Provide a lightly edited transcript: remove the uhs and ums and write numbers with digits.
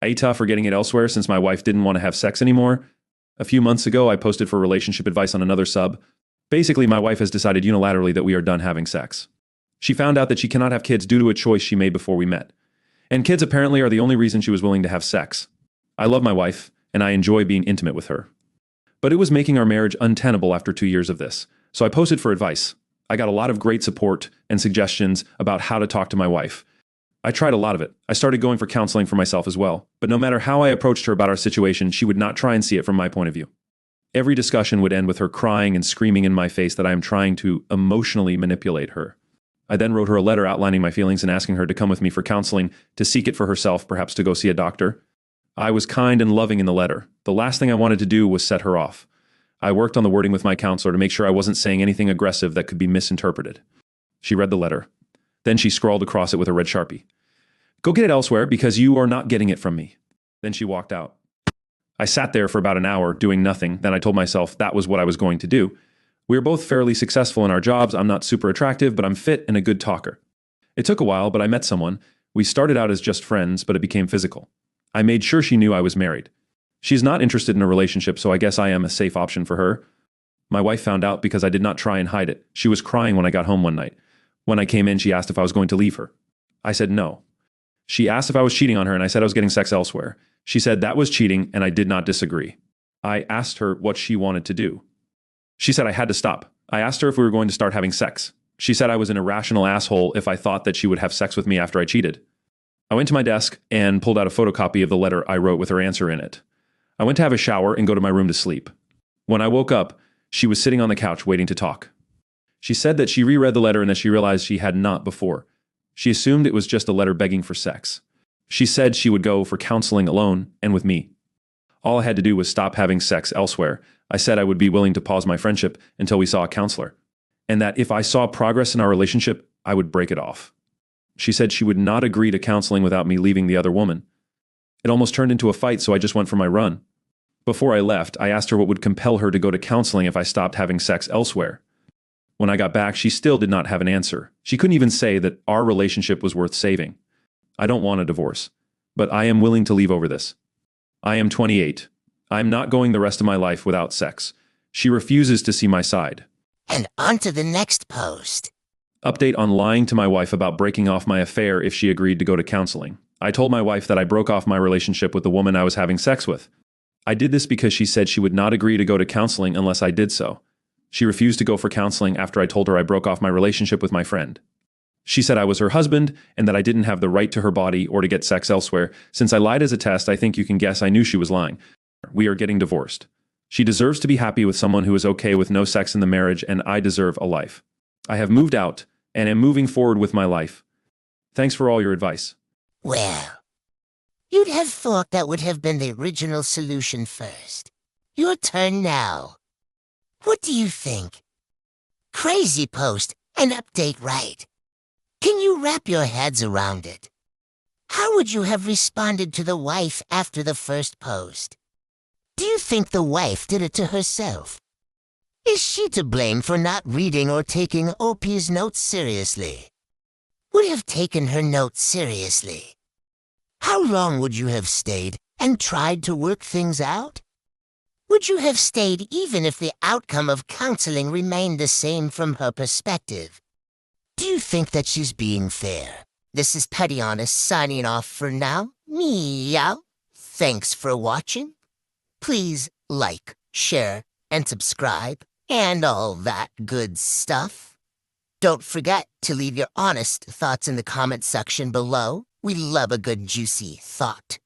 AITAH for getting it elsewhere since my wife didn't want to have sex anymore. A few months ago, I posted for relationship advice on another sub. Basically, my wife has decided unilaterally that we are done having sex. She found out that she cannot have kids due to a choice she made before we met. And kids apparently are the only reason she was willing to have sex. I love my wife, and I enjoy being intimate with her. But it was making our marriage untenable after 2 years of this. So I posted for advice. I got a lot of great support and suggestions about how to talk to my wife. I tried a lot of it. I started going for counseling for myself as well. But no matter how I approached her about our situation, she would not try and see it from my point of view. Every discussion would end with her crying and screaming in my face that I am trying to emotionally manipulate her. I then wrote her a letter outlining my feelings and asking her to come with me for counseling, to seek it for herself, perhaps to go see a doctor. I was kind and loving in the letter. The last thing I wanted to do was set her off. I worked on the wording with my counselor to make sure I wasn't saying anything aggressive that could be misinterpreted. She read the letter. Then she scrawled across it with a red Sharpie. "Go get it elsewhere because you are not getting it from me." Then she walked out. I sat there for about an hour doing nothing. Then I told myself that was what I was going to do. We are both fairly successful in our jobs. I'm not super attractive, but I'm fit and a good talker. It took a while, but I met someone. We started out as just friends, but it became physical. I made sure she knew I was married. She's not interested in a relationship, so I guess I am a safe option for her. My wife found out because I did not try and hide it. She was crying when I got home one night. When I came in, she asked if I was going to leave her. I said no. She asked if I was cheating on her, and I said I was getting sex elsewhere. She said that was cheating, and I did not disagree. I asked her what she wanted to do. She said I had to stop. I asked her if we were going to start having sex. She said I was an irrational asshole if I thought that she would have sex with me after I cheated. I went to my desk and pulled out a photocopy of the letter I wrote with her answer in it. I went to have a shower and go to my room to sleep. When I woke up, she was sitting on the couch waiting to talk. She said that she reread the letter and that she realized she had not before. She assumed it was just a letter begging for sex. She said she would go for counseling alone and with me. All I had to do was stop having sex elsewhere. I said I would be willing to pause my friendship until we saw a counselor, and that if I saw progress in our relationship, I would break it off. She said she would not agree to counseling without me leaving the other woman. It almost turned into a fight, so I just went for my run. Before I left, I asked her what would compel her to go to counseling if I stopped having sex elsewhere. When I got back, she still did not have an answer. She couldn't even say that our relationship was worth saving. I don't want a divorce, but I am willing to leave over this. I am 28. I am not going the rest of my life without sex. She refuses to see my side. And on to the next post. Update on lying to my wife about breaking off my affair if she agreed to go to counseling. I told my wife that I broke off my relationship with the woman I was having sex with. I did this because she said she would not agree to go to counseling unless I did so. She refused to go for counseling after I told her I broke off my relationship with my friend. She said I was her husband and that I didn't have the right to her body or to get sex elsewhere. Since I lied as a test, I think you can guess I knew she was lying. We are getting divorced. She deserves to be happy with someone who is okay with no sex in the marriage, and I deserve a life. I have moved out and am moving forward with my life. Thanks for all your advice. Well, you'd have thought that would have been the original solution first. Your turn now. What do you think? Crazy post and update right. Can you wrap your heads around it? How would you have responded to the wife after the first post? Do you think the wife did it to herself? Is she to blame for not reading or taking OP's notes seriously? Would have taken her notes seriously. How long would you have stayed and tried to work things out? Would you have stayed even if the outcome of counseling remained the same from her perspective? Do you think that she's being fair? This is Petty Honest signing off for now. Meow. Thanks for watching. Please like, share, and subscribe, and all that good stuff. Don't forget to leave your honest thoughts in the comment section below. We love a good juicy thought.